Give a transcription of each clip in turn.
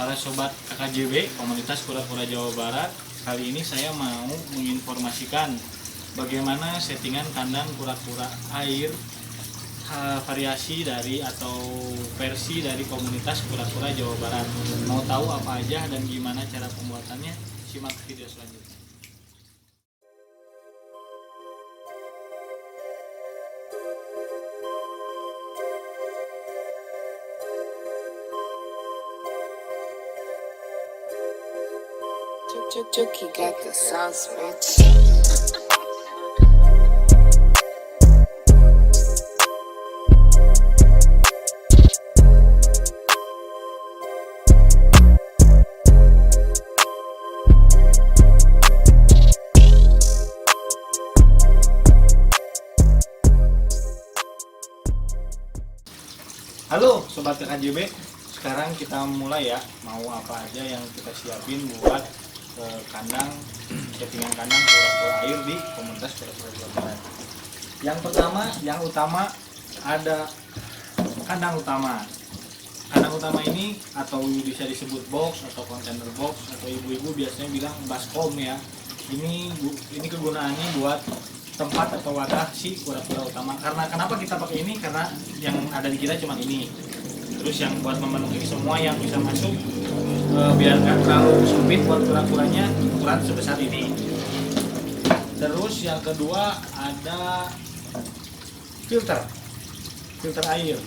para sobat KKJB, komunitas kura-kura Jawa Barat. Kali ini saya mau menginformasikan bagaimana settingan kandang kura-kura air variasi dari atau versi dari komunitas kura-kura Jawa Barat. Mau tahu apa aja dan gimana cara pembuatannya? Simak video selanjutnya. Juki got the sauce, bitch. Halo sobat KKJB, sekarang kita mulai ya. Mau apa aja yang kita siapin buat kandang, settingan kandang kura-kura air di komunitas kura-kura Jawa Barat. Yang utama ada kandang utama. Kandang utama ini atau bisa disebut box atau container box atau ibu-ibu biasanya bilang baskom ya. Ini kegunaannya buat tempat atau wadah si kura-kura utama. Karena kenapa kita pakai ini? Karena yang ada di kita cuma ini. Terus yang buat memenuhi semua yang bisa masuk, biar nggak terlalu sempit buat kura-kuranya, ukuran sebesar ini. Terus yang kedua ada filter air.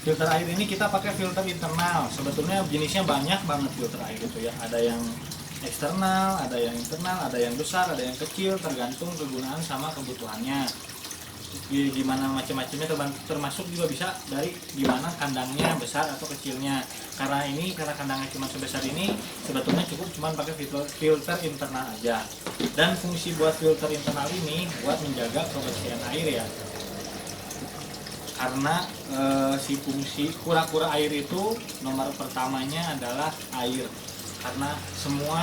Filter air ini kita pakai filter internal. Sebetulnya jenisnya banyak banget filter air itu ya. Ada yang eksternal, ada yang internal, ada yang besar, ada yang kecil, tergantung kegunaan sama kebutuhannya. Gimana macam-macamnya, termasuk juga bisa dari gimana kandangnya besar atau kecilnya. Karena kandangnya cuma sebesar ini, sebetulnya cukup cuma pakai filter internal aja. Dan fungsi buat filter internal ini buat menjaga kebersihan air ya. Karena si fungsi kura-kura air itu nomor pertamanya adalah air. Karena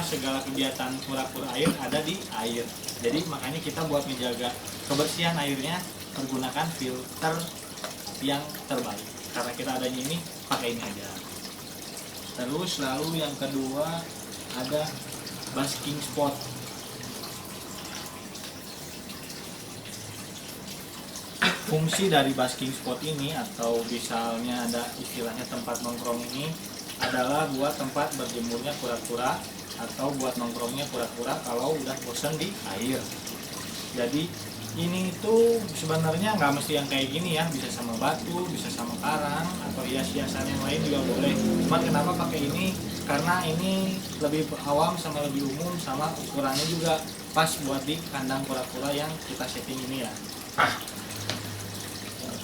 segala kegiatan kura-kura air ada di air. Jadi makanya kita buat menjaga kebersihan airnya menggunakan filter yang terbaik. Karena kita adanya ini, pakai ini aja. Terus lalu yang kedua ada basking spot. Fungsi dari basking spot ini atau misalnya ada istilahnya tempat nongkrong ini adalah buat tempat berjemurnya kura-kura atau buat nongkrongnya kura-kura kalau udah bosan di air. Jadi ini tuh sebenarnya nggak mesti yang kayak gini ya, bisa sama batu, bisa sama karang atau hias-hiasan yang lain juga boleh. Cuman kenapa pakai ini? Karena ini lebih awam sama lebih umum, sama ukurannya juga pas buat di kandang kura-kura yang kita setting ini ya.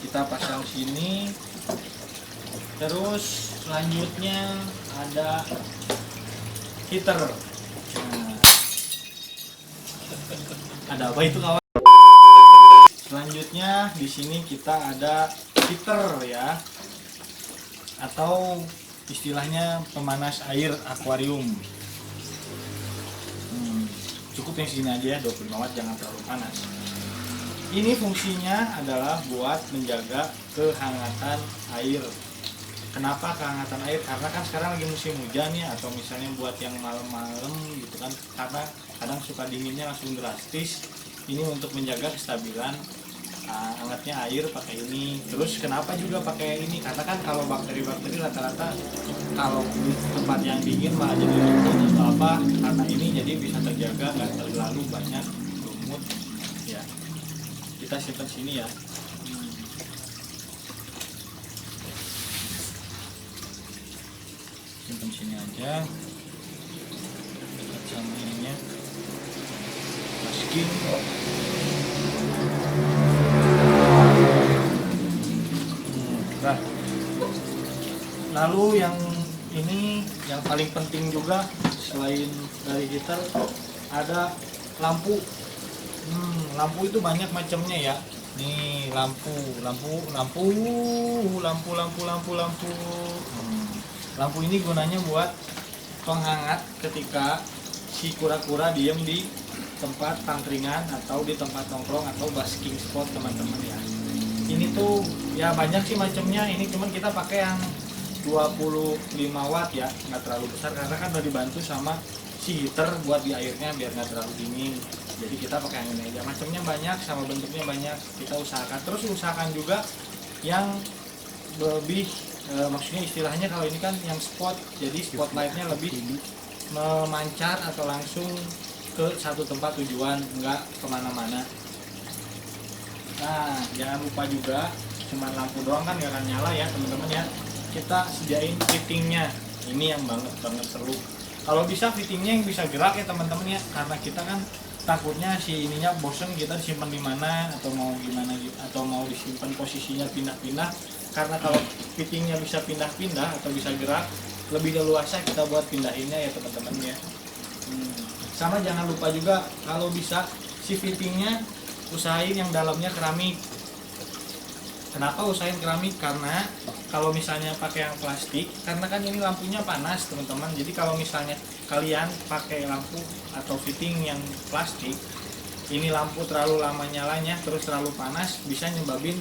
Kita pasang sini. Terus selanjutnya ada heater. Ada apa itu kawan? Selanjutnya di sini kita ada heater ya, atau istilahnya pemanas air akuarium. Cukup yang segini aja ya, 25 watt, jangan terlalu panas. Ini fungsinya adalah buat menjaga kehangatan air. Kenapa kehangatan air? Karena kan sekarang lagi musim hujan ya, atau misalnya buat yang malam-malam gitu kan, karena kadang suka dinginnya langsung drastis. Ini untuk menjaga kestabilan hangatnya air pakai ini. Terus kenapa juga pakai ini? Karena kan kalau bakteri-bakteri rata-rata kalau di tempat yang dingin malah jadi lumut atau apa, karena ini jadi bisa terjaga nggak terlalu banyak lumut ya. Kita simpan sini ya. Simpan sini aja. Dekat sama ininya. Masking. Nah, lalu yang ini yang paling penting juga selain dari heater ada lampu. Lampu itu banyak macamnya ya. Nih lampu. Lampu ini gunanya buat penghangat ketika si kura-kura diem di tempat tangkringan atau di tempat nongkrong atau basking spot teman-teman ya. Ini tuh ya banyak sih macamnya, ini cuman kita pakai yang 25 watt ya, nggak terlalu besar karena kan udah dibantu sama si heater buat di airnya biar nggak terlalu dingin. Jadi kita pakai yang ini aja. Macamnya banyak sama bentuknya banyak, kita usahakan. Terus usahakan juga yang lebih maksudnya istilahnya kalau ini kan yang spot, jadi spotlightnya lebih memancar atau langsung ke satu tempat tujuan, nggak kemana-mana. Nah jangan lupa juga, cuma lampu doang kan nggak akan nyala ya teman-teman ya. Kita sediain fittingnya, ini yang banget seru. Kalau bisa fittingnya yang bisa gerak ya teman-teman ya, karena kita kan takutnya si ininya bosen kita disimpan di mana atau mau gimana gitu, atau mau disimpan posisinya pindah-pindah. Karena kalau fittingnya bisa pindah-pindah atau bisa gerak, lebih leluasa kita buat pindahinnya ya teman-teman ya. Sama jangan lupa juga kalau bisa si fittingnya usahain yang dalamnya keramik. Kenapa usahain keramik? Karena kalau misalnya pakai yang plastik, karena kan ini lampunya panas teman-teman, jadi kalau misalnya kalian pakai lampu atau fitting yang plastik, ini lampu terlalu lama nyalanya terus terlalu panas, bisa nyebabin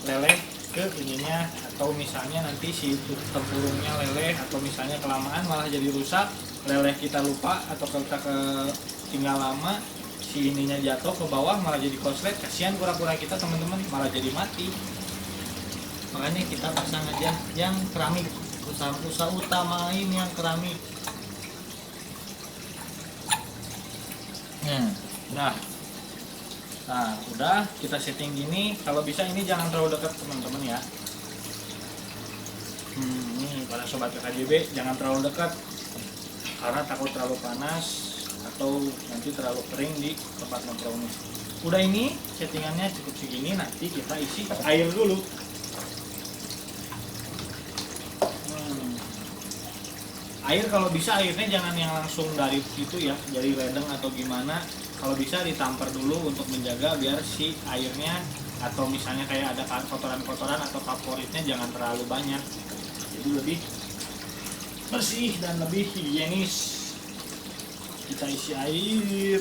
leleh ke ininya, atau misalnya nanti si tempurungnya leleh, atau misalnya kelamaan malah jadi rusak, leleh kita lupa atau kita tinggal lama, si ininya jatuh ke bawah malah jadi konslet, kasihan kura-kura kita teman-teman, malah jadi mati. Makanya kita pasang aja yang keramik, usaha utamain yang keramik. Nah udah kita setting gini, kalau bisa ini jangan terlalu dekat teman-teman ya. Ini para sobat KKJB jangan terlalu dekat karena takut terlalu panas atau nanti terlalu kering di tempat nongkrongnya. Udah, ini settingannya cukup segini, nanti kita isi air dulu. Air kalau bisa airnya jangan yang langsung dari itu ya, dari ledeng atau gimana. Kalau bisa ditampar dulu untuk menjaga biar si airnya atau misalnya kayak ada kotoran-kotoran atau favoritnya jangan terlalu banyak. Jadi lebih bersih dan lebih higienis. Kita isi air.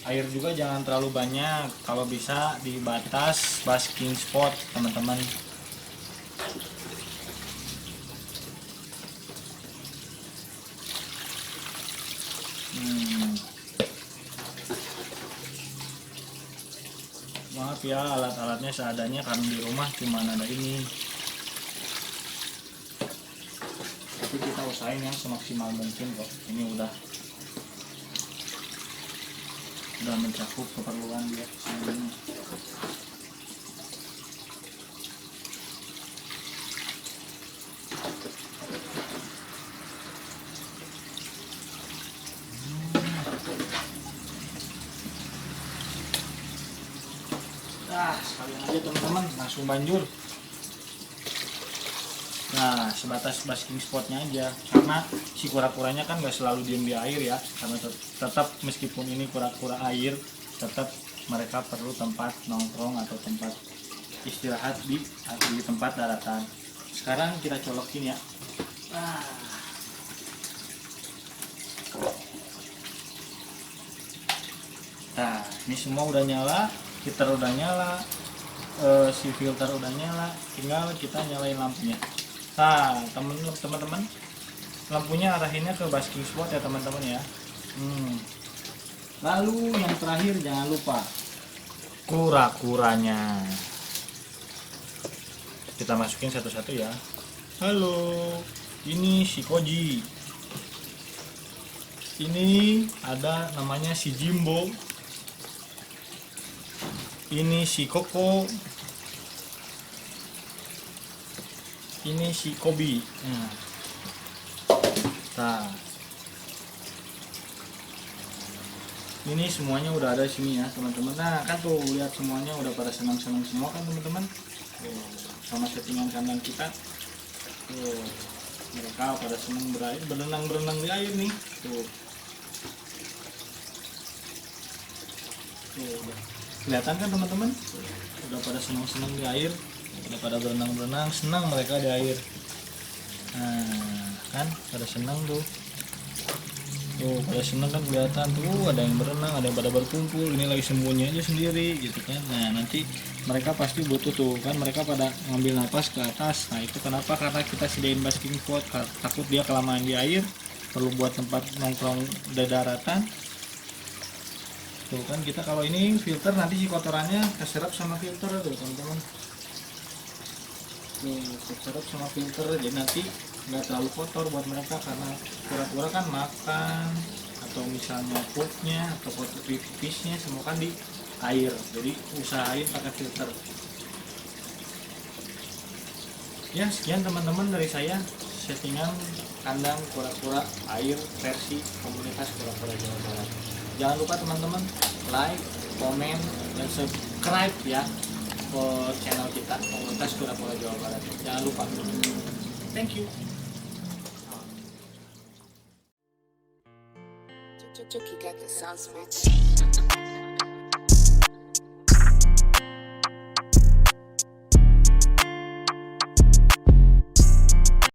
Air juga jangan terlalu banyak, kalau bisa di batas basking spot teman-teman. Maaf ya alat-alatnya seadanya karena di rumah cuma ada ini, tapi kita usahain yang semaksimal mungkin kok. Ini udah mencakup keperluan dia semuanya. Sekalian aja teman-teman langsung banjur. Nah sebatas basking spotnya aja, karena si kura-kuranya kan gak selalu diem di air ya, karena tetap meskipun ini kura-kura air, tetap mereka perlu tempat nongkrong atau tempat istirahat di tempat daratan. Sekarang kita colokin ya. Nah ini semua udah nyala, heater udah nyala, si filter udah nyala, tinggal kita nyalain lampunya. Nah teman-teman, lampunya arahinnya ke basking spot ya teman-teman ya. Lalu yang terakhir jangan lupa kura-kuranya kita masukin satu-satu ya. Halo, ini si Koji, ini ada namanya si Jimbo, ini si Koko, ini si Kobi. Nah, ini semuanya udah ada sini ya teman-teman. Nah kan tuh lihat semuanya udah pada senang-senang semua kan teman-teman. Sama settingan kandang kita. Tuh, mereka pada senang berenang di air nih. Tuh, kelihatan kan teman-teman? Udah pada senang-senang di air, udah pada berenang-berenang, senang mereka di air. Nah kan pada senang tuh. Tuh pada seneng kan kelihatan tuh, ada yang berenang, ada yang pada berkumpul, ini lagi sembunyi aja sendiri gitu kan. Nah nanti mereka pasti butuh tuh kan, mereka pada ngambil napas ke atas. Nah itu kenapa, karena kita sediain basking spot, takut dia kelamaan di air, perlu buat tempat nongkrong daratan. Tuh kan kita kalau ini filter, nanti si kotorannya keserap sama filter tuh teman-teman. Nih keserap sama filter, jadi nanti nggak terlalu kotor buat mereka, karena kura-kura kan makan atau misalnya pupnya atau pipisnya semua kan di air, jadi usahain pakai filter. Ya sekian teman-teman dari saya, settingan kandang kura-kura air versi komunitas kura-kura Jawa Barat. Jangan lupa teman-teman like, komen, dan subscribe ya ke channel kita komunitas kura-kura Jawa Barat. Jangan lupa. Thank you. Chucky got the sauce, bitch.